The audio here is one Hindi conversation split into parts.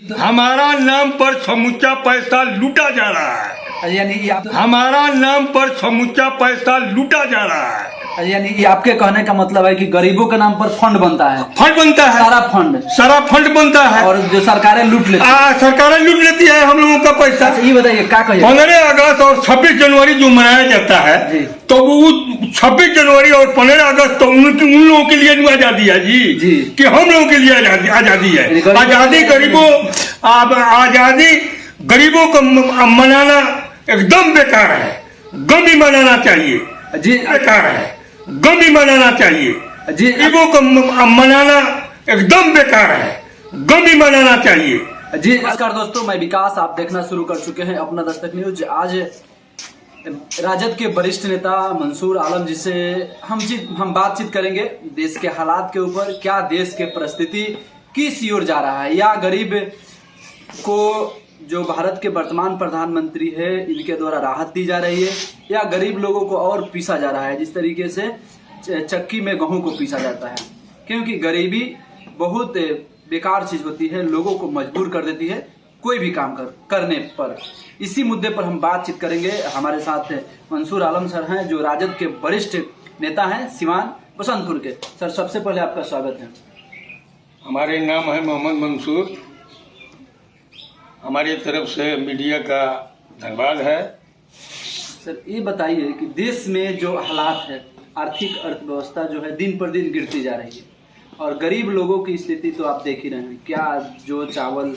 हमारा नाम पर समूचा पैसा लूटा जा रहा है। यानी ये आप हमारा नाम पर समूचा पैसा लूटा जा रहा है। यानी ये आपके कहने का मतलब है कि गरीबों के नाम पर फंड बनता है, फंड बनता है, सारा फंड बनता है और जो सरकारें लूट लेती है। सरकारें लूट लेती है हम लोगों का पैसा। ये बताइए क्या कहिए। 15 अगस्त और 26 जनवरी जो मनाया जाता है तो वो 26 जनवरी और 15 अगस्त तो उन लोगों के लिए आजादी है जी कि हम लोगों के लिए आजादी है। आजादी गरीबों को मनाना एकदम बेकार है। गम भी मनाना चाहिए जी, बेकार है। गम भी मनाना चाहिए जी। गरीबों को मनाना एकदम बेकार है। गम भी मनाना चाहिए जी। नमस्कार दोस्तों, मैं विकास, आप देखना शुरू कर चुके हैं अपना दस्तक न्यूज। आज राजद के वरिष्ठ नेता मंसूर आलम जी से हम बातचीत करेंगे देश के हालात के ऊपर। क्या देश के परिस्थिति किस ओर जा रहा है, या गरीब को जो भारत के वर्तमान प्रधानमंत्री है इनके द्वारा राहत दी जा रही है, या गरीब लोगों को और पीसा जा रहा है जिस तरीके से चक्की में गेहूं को पीसा जाता है। क्योंकि गरीबी बहुत बेकार चीज होती है, लोगों को मजबूर कर देती है कोई भी काम करने पर। इसी मुद्दे पर हम बातचीत करेंगे। हमारे साथ मंसूर आलम सर हैं जो राजद के वरिष्ठ नेता हैं सिवान बसंतपुर के। सर, सबसे पहले आपका स्वागत है। हमारे नाम है मोहम्मद मंसूर। हमारी तरफ से मीडिया का धन्यवाद है। सर, ये बताइए कि देश में जो हालात है, आर्थिक अर्थव्यवस्था जो है दिन पर दिन गिरती जा रही है, और गरीब लोगों की स्थिति तो आप देख ही रहे हैं। क्या जो चावल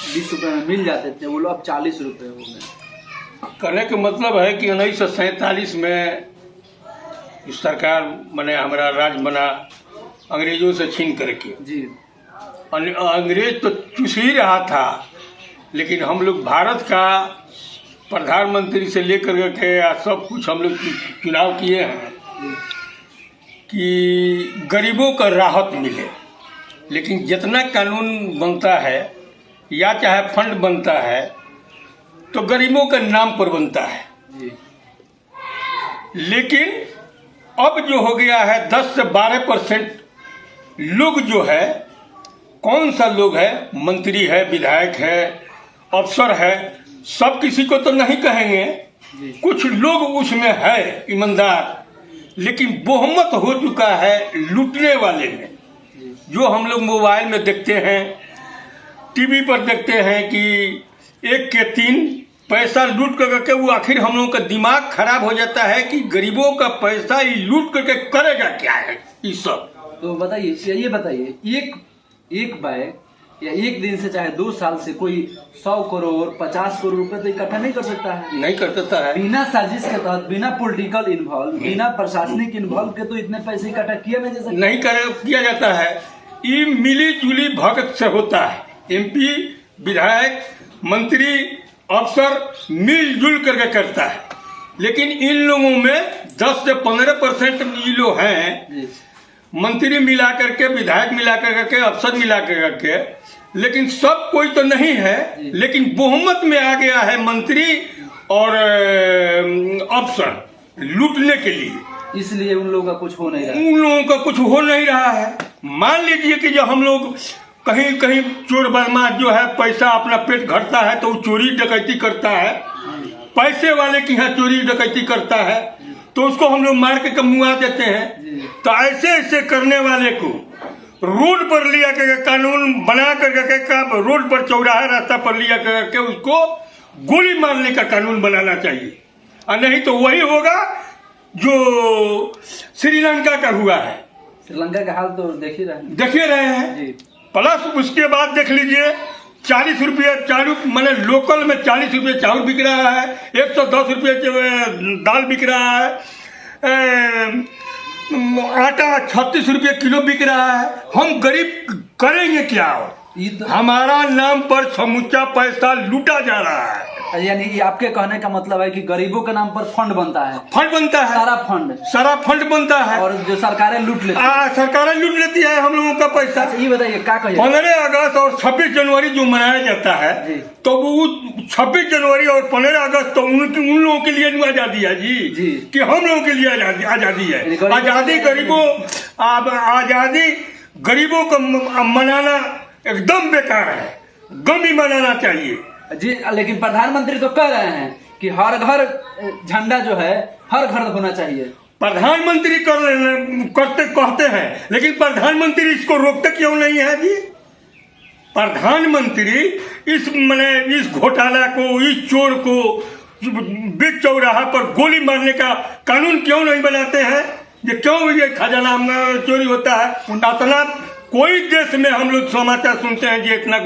20 रुपए में मिल जाते थे वो लोग अब 40 रुपए हो गए। कहने का मतलब है कि 1947 में सरकार बने, हमारा राज्य बना अंग्रेजों से छीन करके जी। अंग्रेज तो चूस ही रहा था, लेकिन हम लोग भारत का प्रधानमंत्री से लेकर के सब कुछ हम लोग चुनाव किए हैं कि गरीबों का राहत मिले। लेकिन जितना कानून बनता है या चाहे फंड बनता है तो गरीबों के नाम पर बनता है जी। लेकिन अब जो हो गया है 10 से 12% लोग जो है, कौन सा लोग है, मंत्री है, विधायक है, अफसर है, सब किसी को तो नहीं कहेंगे, कुछ लोग उसमें है ईमानदार, लेकिन बहुमत हो चुका है लूटने वाले में। जो हम लोग मोबाइल में देखते हैं, टीवी पर देखते हैं कि 1 के 3 पैसा लूट करके वो आखिर हम लोगों का दिमाग खराब हो जाता है कि गरीबों का पैसा ये लूट करके करेगा क्या है ये सब। तो बताइए, ये बताइए, एक बैग या एक दिन से चाहे 2 साल से कोई 100 करोड़ 50 करोड़ रुपए तो इकट्ठा नहीं कर सकता है। नहीं कर सकता है। बिना साजिश के तहत, बिना पॉलिटिकल इन्वॉल्व, बिना प्रशासनिक इन्वॉल्व के तो इतने पैसे इकट्ठा किया नहीं किया जाता है। ये मिली जुली भगत से होता है। MP, विधायक, मंत्री, अफसर मिलजुल करके करता है। लेकिन इन लोगों में 10 से 15% ये लोग हैं, मंत्री मिला करके, विधायक मिला करके, अफसर मिला करके, लेकिन सब कोई तो नहीं है। लेकिन बहुमत में आ गया है मंत्री और अफसर लूटने के लिए, इसलिए उन लोगों का कुछ हो नहीं रहा है। मान लीजिए कि जब हम लोग कहीं कहीं चोर बदमाश जो है पैसा अपना पेट भरता है तो वो चोरी डकैती करता है, पैसे वाले की यहाँ चोरी डकैती करता है तो उसको हम लोग मार के मुआ देते हैं। तो ऐसे करने वाले को रोड पर लिया करके, कानून बना करके, रोड पर चौराहा रास्ता पर लिया करके उसको गोली मारने का कानून बनाना चाहिए। और नहीं तो वही होगा जो श्रीलंका का हुआ है। श्रीलंका का हाल तो देख ही रहे हैं। प्लस उसके बाद देख लीजिए 40 रुपये चालू, मैंने लोकल में 40 रुपये चावल बिक रहा है, 110 रुपये दाल बिक रहा है, आटा 36 रुपये किलो बिक रहा है। हम गरीब करेंगे क्या? हमारा नाम पर समूचा पैसा लूटा जा रहा है। यानी ये आपके कहने का मतलब है कि गरीबों के नाम पर फंड बनता है, सारा फंड बनता है, और जो सरकारें लूट लेती है हम लोगों का पैसा। ये बताइए क्या कहिए। 15 अगस्त और 26 जनवरी जो मनाया जाता है तो वो 26 जनवरी और 15 अगस्त तो उन लोगों के लिए आजादी है जी कि हम लोगों के लिए आजादी है। आजादी गरीबों को मनाना एकदम बेकार है। गमी मनाना चाहिए। जी, लेकिन प्रधानमंत्री तो कह रहे हैं कि हर घर झंडा जो है हर घर होना चाहिए। प्रधानमंत्री कहते हैं, लेकिन प्रधानमंत्री इसको रोकते क्यों नहीं है जी? प्रधानमंत्री इस घोटाला को, इस चोर को बीच चौराहा पर गोली मारने का कानून क्यों नहीं बनाते हैं? ये क्यों ये खजाना चोरी होता है? इतना कोई देश में हम लोग समाचार सुनते हैं कि इतना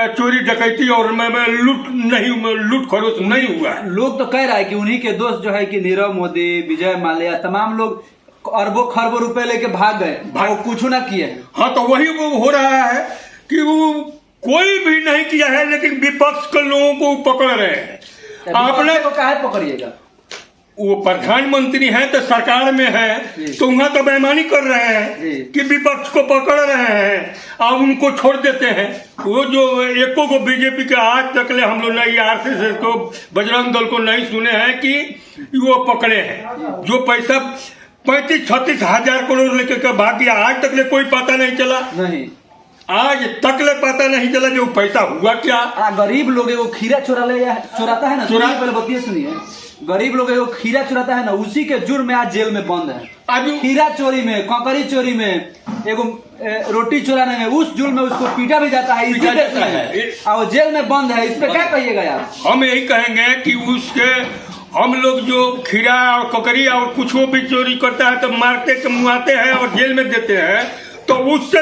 चोरी डकैती और लूट खरोच नहीं हुआ है। लोग तो कह रहा है कि उन्हीं के दोस्त जो है कि नीरव मोदी, विजय माल्या, तमाम लोग अरबों खरबों रुपए लेके भाग गए, वो कुछ ना किए। हाँ, तो वही वो हो रहा है कि वो कोई भी नहीं किया है, लेकिन विपक्ष के लोगों को पकड़ रहे हैं। आपने को काहे पकड़िएगा? वो प्रधानमंत्री हैं तो सरकार में है, तो वहां तो बेईमानी कर रहे हैं कि विपक्ष को पकड़ रहे हैं और उनको छोड़ देते हैं। वो जो एको को बीजेपी के आज तक ले हम लोग नहीं, आरएसएस को, बजरंग दल को नहीं सुने हैं कि वो पकड़े हैं। जो पैसा 35-36 हजार करोड़ लेकर भाग गया, आज तक ले कोई पता नहीं चला। नहीं, आज तक ले पता नहीं चला जो पैसा हुआ क्या। गरीब लोग वो खीरा चुराता है ना, पहले बतिए सुनिए। गरीब लोग वो खीरा चुराता है ना, उसी के जुर्म में आज जेल में बंद है। अभी खीरा चोरी में, ककड़ी चोरी में, एगो रोटी चुराने में, उस जुर्म में उसको पीटा भी जाता है, इसी देश में है और वो जेल में बंद है। इस पे क्या कहिएगा यार? हम यही कहेंगे कि उसके हम लोग जो खीरा और ककड़ी और कुछ भी चोरी करता है तो मारते मुआते हैं और जेल में देते हैं, तो उससे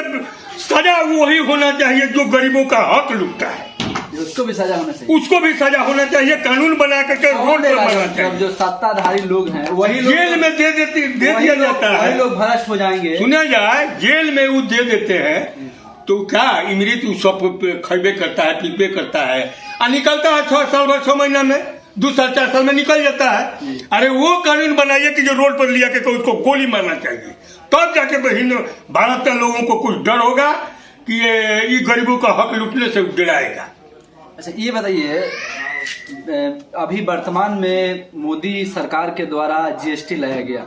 सजा वही होना चाहिए जो गरीबों का हक लूटता है। उसको भी सजा होना चाहिए। उसको भी सजा होना चाहिए, कानून बना करके रोड पर बनाना चाहिए। जो सत्ताधारी लोग हैं वही लोग जेल में दे दिया जाता है, वही लोग भ्रष्ट हो जाएंगे। सुना जाए जेल में वो दे देते हैं तो क्या इमृत सब खैबे करता है, पीबे करता है और निकलता है 6 साल 6 महीना में, 2 साल 4 साल में निकल जाता है। अरे वो कानून बनाइए कि जो रोड पर लिया के उसको गोली मारना चाहिए, तब जाके भारत के लोगों को कुछ डर होगा कि ये गरीबों का हक लूटने से डराएगा। अच्छा, ये बताइए, अभी वर्तमान में मोदी सरकार के द्वारा जीएसटी लाया गया,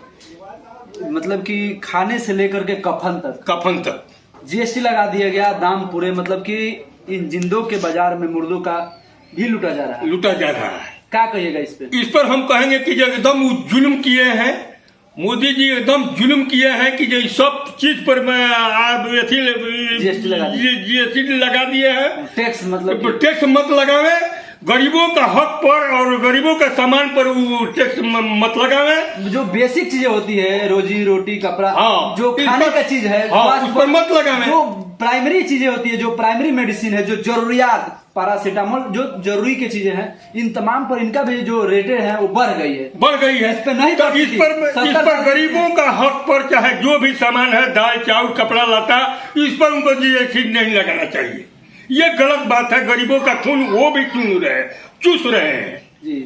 मतलब कि खाने से लेकर के कफन तक जीएसटी लगा दिया गया। दाम पूरे, मतलब कि इन जिंदों के बाजार में मुर्दों का भी लूटा जा रहा है। क्या कहिएगा इस पे? इस पर हम कहेंगे कि जब एकदम जुल्म किए हैं मोदी जी, एकदम जुल्म किए हैं कि जो सब चीज पर जीएसटी लगा दिए हैं। टैक्स मतलब टैक्स मत लगावे, गरीबों का हक पर और गरीबों का सामान पर टैक्स मत लगावे। जो बेसिक चीजें होती है, रोजी रोटी कपड़ा, हाँ, जो खाने का चीज है, उस पर मत लगावे। जो प्राइमरी चीजें होती है, जो प्राइमरी मेडिसिन है, जो जरूरियात, पैरासीटामोल, जो जरूरी की चीजें हैं, इन तमाम पर इनका भी जो रेटेड है वो बढ़ गई है। इस पर नहीं, तो इस पर गरीबों का हक पर चाहे जो भी सामान है, दाल चावल कपड़ा लता, इस पर उनको जीएसटी नहीं लगाना चाहिए। ये गलत बात है। गरीबों का खून वो भी चूस रहे हैं जी।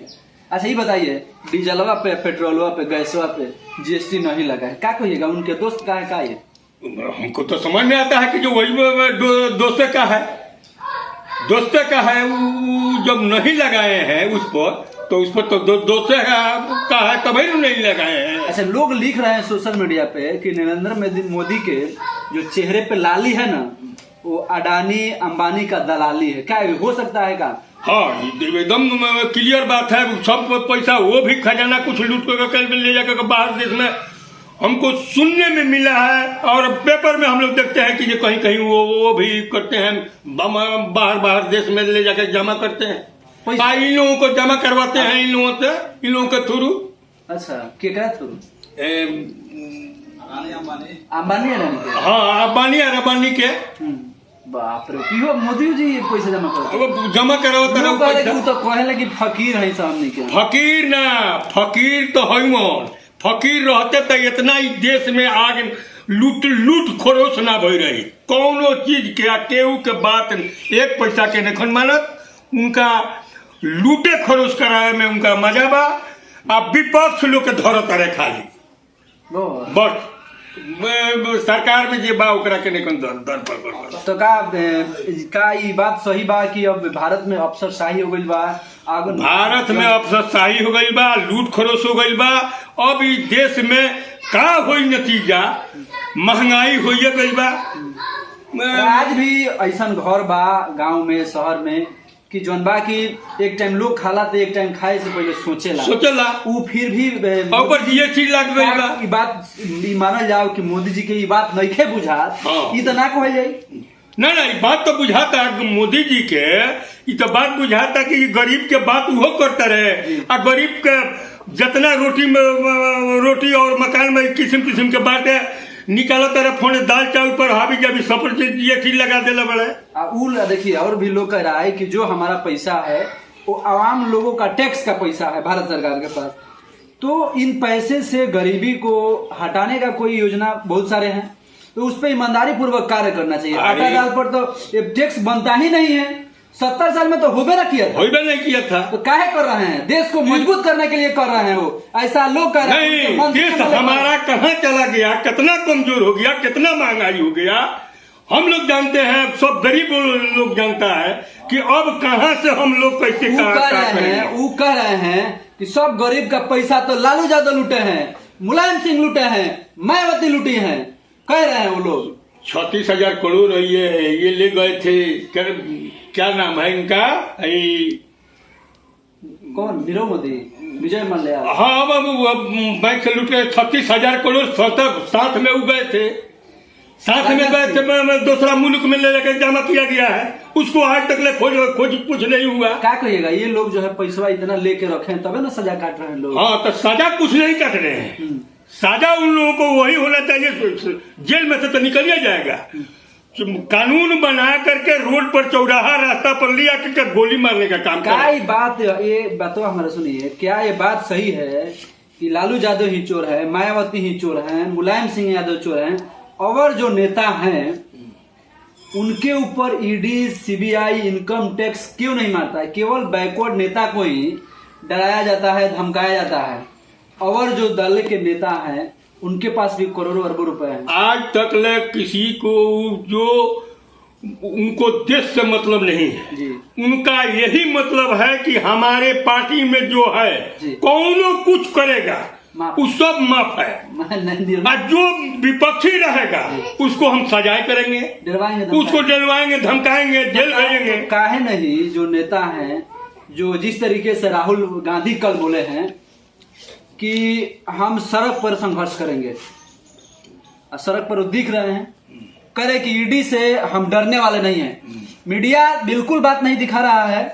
अच्छा, ये बताइए, डीजलवा पे, पेट्रोलवा पे, गैसवा पे जीएसटी नहीं लगा है, क्या कहिएगा? उनके दोस्त का है क्या? ये हमको तो समझ में आता है कि जो वही दोस्त का है वो जब नहीं लगाए हैं उस पर तो दोस्त का है तभी नहीं लगाए हैं। अच्छा, लोग लिख रहे हैं सोशल मीडिया पे कि नरेंद्र मोदी के जो चेहरे पे लाली है ना, वो अडानी अंबानी का दलाली है। क्या हो सकता है? का हाँ, एकदम क्लियर बात है। सब पैसा वो भी खजाना कुछ लूट कर ले जाकर बाहर देश में हमको सुनने में मिला है, और पेपर में हम लोग देखते हैं कि ये कहीं कहीं वो भी करते हैं, बाहर देश में ले जाकर जमा करते हैं। इन लोगों को जमा करवाते हैं इन लोगों के थ्रू। अच्छा, केकरा थ्रू? अंबानी हाँ, अंबानी के। बाप रे, क्यों मोदी जी पैसा जमा करवाते? तो कहे लगी फकीर है सामने के। फकीर तो है मन। फकीर रहते तो इतना ही देश में आग लूट खरोच ना भई रही। कौनो चीज के केहू के बात एक पैसा के नहीं मानत। उनका लूटे खरोच कराए में उनका मजा बा। अब विपक्ष लोग के धरत रहे खाली बस सरकार में जे बा ओकरा के नहीं दर पर। तो का ये बात सही बा कि अब भारत में अफसरशाही हो गई बा? भारत में अफसरशाही हो गई बा, लूट खरोच हो गई बा। अब इस देश में का होई नतीजा? महंगाई हो गई बा। आज भी ऐसा घर बा गांव में शहर में कि जौन बा की एक टाइम लोग खाला तो एक टाइम खाए से पहले सोचेला वो फिर भी ऊपर जीएसटी लग गई बा। ई बात ई मानल जाओ कि मोदी जी के ई बात नइखे बुझात, ई तो ना कहल जाई। ना ई बात तो बुझाता मोदी जी के, ई तो बात बुझाता कि गरीब के बात वो करता रहे आ गरीब के जितना रोटी और मकान में किस्म किस्म के बातें निकालो तरह फोन दाल चावल पर हावी जब सब जीएसटी लगा देला बड़ा। देखिए और भी लोग कह रहा है कि जो हमारा पैसा है वो आवाम लोगों का टैक्स का पैसा है भारत सरकार के पास, तो इन पैसे से गरीबी को हटाने का कोई योजना बहुत सारे हैं, तो उस पर ईमानदारी पूर्वक कार्य करना चाहिए। आटा दाल पर तो ये टैक्स बनता ही नहीं है, 70 साल में तो होबे नहीं किया था, तो काहे कर रहे हैं? देश को मजबूत करने के लिए कर रहे हैं वो, ऐसा लोग कर रहे हैं। नहीं, देश हमारा कहाँ चला गया, कितना कमजोर हो गया, कितना महंगाई हो गया, हम लोग जानते हैं, सब गरीब लोग जानता है कि अब कहाँ से हम लोग कैसे वो कह रहे हैं कि सब गरीब का पैसा तो लालू यादव लूटे हैं, मुलायम सिंह लूटे हैं, मायावती लूटी है, कह रहे हैं वो लोग। 36,000 करोड़ ये ले गए थे, क्या नाम है इनका, कौन, नीरव मोदी, विजय मल्ल्या। हाँ बैंक से लूटे 36,000 करोड़ साथ में गए थे, दूसरा मुल्क में ले जाकर जमा किया गया है, उसको आज तक ले खोज कुछ नहीं हुआ। क्या कहिएगा, ये लोग जो है पैसा इतना लेके रखे तबे ना सजा काट रहे हैं लोग। हाँ तो सजा कुछ नहीं काट रहे हैं, सजा उन लोगों को वही होना चाहिए, जेल में से तो निकल जाएगा। कानून बना करके रोड पर चौराहा रास्ता पर लिया कि गोली मारने का काम क्या ये बात हमारा सुनिए, क्या ये बात सही है कि लालू यादव ही चोर है, मायावती ही चोर है, मुलायम सिंह यादव चोर है, और जो नेता हैं उनके ऊपर ईडी सीबीआई इनकम टैक्स क्यों नहीं मारता है? केवल बैकवर्ड नेता को ही डराया जाता है, धमकाया जाता है, और जो दल के नेता हैं उनके पास भी करोड़ों अरबों रुपए हैं। आज तक ले किसी को जो उनको देश से मतलब नहीं है जी। उनका यही मतलब है कि हमारे पार्टी में जो है कौनो कुछ करेगा वो सब माफ है, और जो विपक्षी रहेगा उसको हम सजाए करेंगे, उसको डरवाएंगे, धमकाएंगे, जेल भेजेंगे। काहे नहीं, जो नेता हैं, जो जिस तरीके से राहुल गांधी कल बोले हैं कि हम सड़क पर संघर्ष करेंगे, सड़क पर दिख रहे हैं, करे कि ईडी से हम डरने वाले नहीं हैं, मीडिया बिल्कुल बात नहीं दिखा रहा है,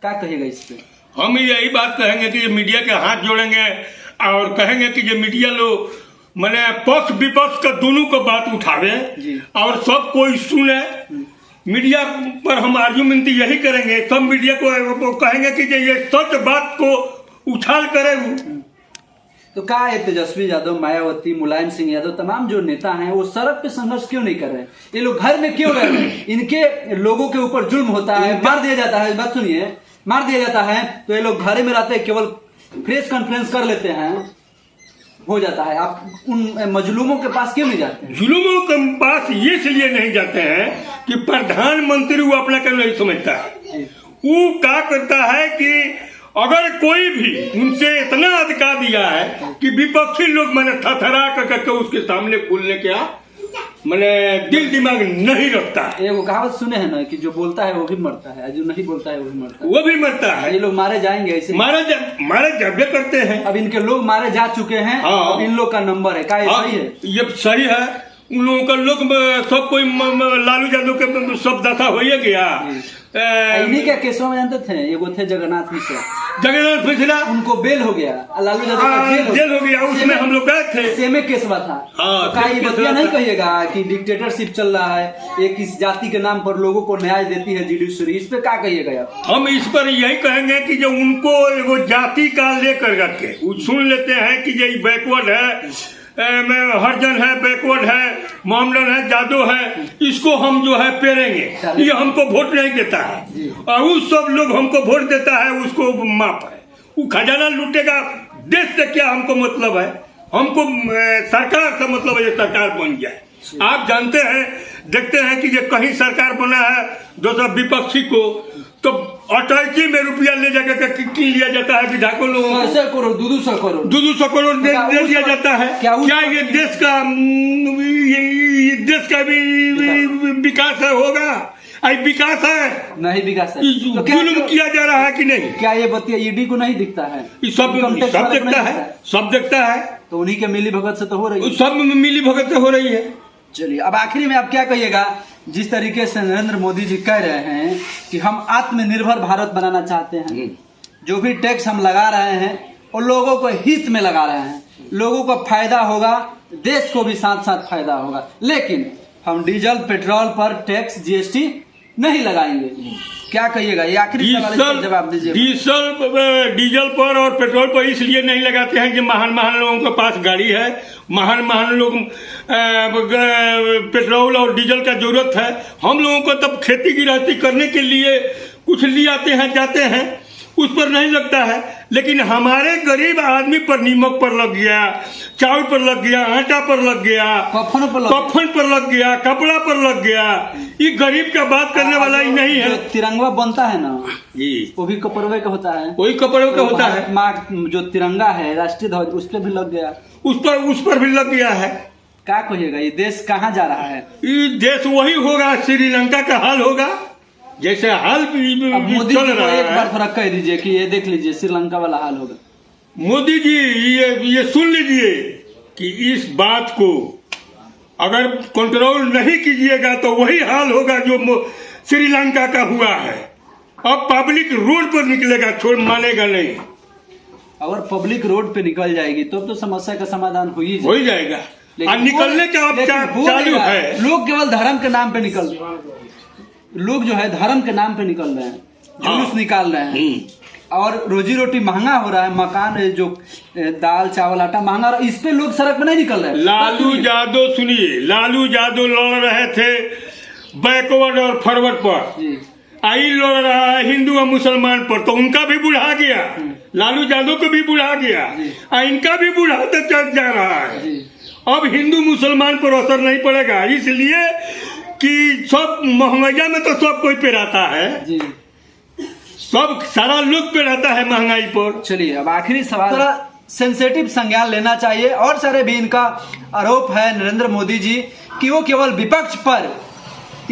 क्या कहिएगा इस पे? हम यही बात कहेंगे कि मीडिया के हाथ जोड़ेंगे और कहेंगे कि जो मीडिया लोग मैंने पक्ष विपक्ष का दोनों को बात उठावे और सब कोई सुने। मीडिया पर हम आर्गुमेंट यही करेंगे, सब मीडिया को कहेंगे कि ये सच बात को उछाल करे। तो क्या है, तेजस्वी यादव, मायावती, मुलायम सिंह यादव, तमाम जो नेता हैं वो सड़क पे संघर्ष क्यों नहीं कर रहे? ये लोग घर में क्यों रह रहे हैं? इनके लोगों के ऊपर जुल्म होता है, मार दिया जाता है, बात सुनिए, मार दिया जाता है, तो ये लोग घर में रहते हैं, केवल प्रेस कॉन्फ्रेंस कर लेते हैं, हो जाता है। आप उन मजलूमों के पास क्यों नहीं जाते हैं? जुलूमों के पास ये इसलिए नहीं जाते हैं कि प्रधानमंत्री वो अपना क्यों नहीं समझता है। वो क्या करता है कि अगर कोई भी उनसे इतना अधिकार दिया है कि विपक्षी लोग मैंने थरथरा करके उसके सामने बोलने क्या मैंने दिल दिमाग नहीं रखता है। वो कहावत सुने हैं ना कि जो बोलता है वो भी मरता है, जो नहीं बोलता है वो भी मरता है। वो भी मरता है। ये लोग मारे जाएंगे, ऐसे मारे जबे करते हैं। अब इनके लोग मारे जा चुके हैं। हाँ। अब इन लोग का नंबर है, क्या ये सही है? ये सही है। उन लोगों का लोग सब कोई लालू यादव के सब दशा हो गया। इन्हीं क्या केसों में जानते थे, ये वो थे जगन्नाथ मिश्रा, उनको बेल हो गया, लालू यादव का जेल हो गया, उसमें हम लोग गए थे। सेमे केस हुआ था। ये बतिया नहीं कहिएगा कि डिक्टेटरशिप चल रहा है, एक इस जाति के नाम पर लोगों को न्याय देती है जुडिशरी, इस पे क्या कहिएगा आप? हम इस पर यही कहेंगे कि जो उनको एगो जाति का लेकर रखे, सुन लेते हैं कि ये बैकवर्ड है, हरिजन है, बैकवर्ड है, मोहम्मदन है, जादव है, इसको हम जो है पेरेंगे, ये हमको वोट नहीं देता है, और उस सब लोग हमको वोट देता है, उसको माफ है। वो खजाना लूटेगा, देश से क्या हमको मतलब है? हमको सरकार से मतलब है, सरकार बन जाए। आप जानते हैं देखते हैं कि ये कहीं सरकार बना है दूसरा विपक्षी को तो अटैची में रुपया ले जाकर की लिया जाता है विधायकों लोगों को 100 करोड़ 200 करोड़ 200 करोड़ दे दिया जाता है। क्या ये देश का भी विकास है होगा? आई विकास है नहीं विकास है तो जुल्म किया जा रहा है कि नहीं? क्या ये बतिया ईडी को नहीं दिखता है? ये सब देखता है, सब देखता है तो उन्हीं के मिली भगत से तो हो रही है, सब मिली भगत से हो रही है। चलिए अब आखिरी में आप क्या कहिएगा जिस तरीके से नरेंद्र मोदी जी कह रहे हैं कि हम आत्मनिर्भर भारत बनाना चाहते हैं, जो भी टैक्स हम लगा रहे हैं वो लोगों को हित में लगा रहे हैं, लोगों को फायदा होगा, देश को भी साथ साथ फायदा होगा, लेकिन हम डीजल पेट्रोल पर टैक्स जीएसटी नहीं लगाएंगे। क्या कहिएगा? ये आखिरी सवाल का जवाब दीजिए। डीजल पर और पेट्रोल पर इसलिए नहीं लगाते हैं कि महान लोगों के पास गाड़ी है, महान लोग पेट्रोल और डीजल का जरूरत है। हम लोगों को तब खेती गृहस्थी करने के लिए कुछ ले आते हैं जाते हैं, उस पर नहीं लगता है। लेकिन हमारे गरीब आदमी पर नीमक पर लग गया, चावल पर लग गया, आटा पर लग गया, कफन पर लग गया, कपड़ा पर लग गया। ये गरीब का बात करने वाला ही नहीं है। तिरंगा बनता है ना जी, वो भी कपड़वे का होता है, वही कपड़े का होता है। जो तिरंगा है राष्ट्रीय ध्वज उस पर भी लग गया, उस पर भी लग गया है। क्या कहिएगा? ये देश कहाँ जा रहा है? ये देश वही होगा, श्रीलंका का हाल होगा जैसे हाल मोदी चल जी रहा एक है। बार थोड़ा कह दीजिए कि ये देख लीजिए श्रीलंका वाला हाल होगा। मोदी जी ये सुन लीजिए कि इस बात को अगर कंट्रोल नहीं कीजिएगा तो वही हाल होगा जो श्रीलंका का हुआ है। अब पब्लिक रोड पर निकलेगा, छोड़ मानेगा नहीं। अगर पब्लिक रोड पे निकल जाएगी तो समस्या का समाधान हो ही जाएगा। और निकलने का अब चालू है। लोग केवल धर्म के नाम पे निकल रहे हैं, लोग जो है धर्म के नाम पे निकल रहे हैं, जुलूस निकाल रहे हैं और रोजी रोटी महंगा हो रहा है, मकान जो दाल चावल आटा महंगा, इस पे लोग सड़क पे नहीं निकल रहे हैं। लालू यादव सुनिए, लालू यादव लड़ रहे थे बैकवर्ड और फॉरवर्ड पर, आई लड़ रहा है हिंदू और मुसलमान पर, तो उनका भी बुढ़ा गया, लालू यादव को भी बुढ़ा गया, इनका भी बुढ़ाते चल जा रहा है। अब हिंदू मुसलमान पर असर नहीं पड़ेगा, इसलिए कि सब महंगाई में तो सब कोई पे रहता है जी। सब सारा लोग पे रहता है महंगाई पर। चलिए अब आखिरी सवाल, थोड़ा सेंसिटिव संज्ञान लेना चाहिए। और सारे भी इनका आरोप है नरेंद्र मोदी जी कि वो केवल विपक्ष पर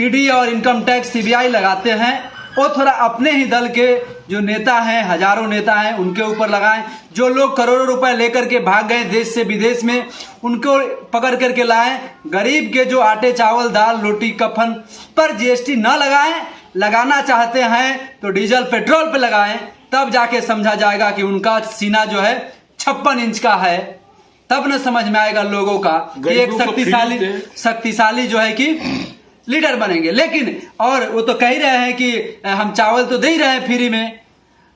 ईडी और इनकम टैक्स सीबीआई लगाते हैं, वो थोड़ा अपने ही दल के जो नेता हैं, हजारों नेता हैं, उनके ऊपर लगाएं। जो लोग करोड़ों रुपए लेकर के भाग गए देश से विदेश में, उनको पकड़ करके लाएं। गरीब के जो आटे चावल दाल रोटी कफन पर जीएसटी न लगाएं। लगाना चाहते हैं तो डीजल पेट्रोल पे लगाएं, तब जाके समझा जाएगा कि उनका सीना जो है 56 इंच का है। तब न समझ में आएगा लोगों का कि एक शक्तिशाली जो है कि लीडर बनेंगे। लेकिन और वो तो कह ही रहे हैं कि हम चावल तो दे ही रहे हैं फ्री में,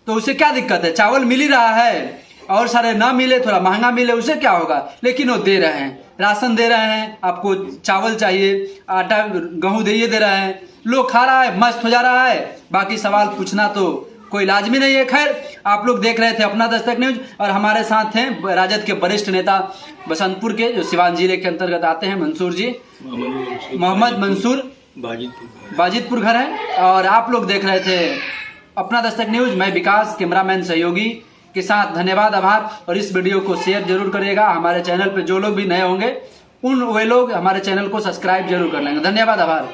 तो उसे क्या दिक्कत है? चावल मिल ही रहा है और सारे ना मिले, थोड़ा महंगा मिले, उसे क्या होगा? लेकिन वो दे रहे हैं, राशन दे रहे हैं, आपको चावल चाहिए, आटा गेहूं दे रहे हैं, लोग खा रहा है, मस्त हो जा रहा है। बाकी सवाल पूछना तो कोई लाजमी नहीं है। खैर, आप लोग देख रहे थे अपना दस्तक न्यूज और हमारे साथ हैं राजद के वरिष्ठ नेता बसंतपुर के, जो सिवान जिले के अंतर्गत आते हैं, मंसूर जी, मोहम्मद मंसूर, बाजितपुर घर है। और आप लोग देख रहे थे अपना दस्तक न्यूज। मैं विकास, कैमरामैन सहयोगी के साथ धन्यवाद, आभार। और इस वीडियो को शेयर जरूर करिएगा। हमारे चैनल पे जो लोग भी नए होंगे वे लोग हमारे चैनल को सब्सक्राइब जरूर कर लेंगे। धन्यवाद, आभार।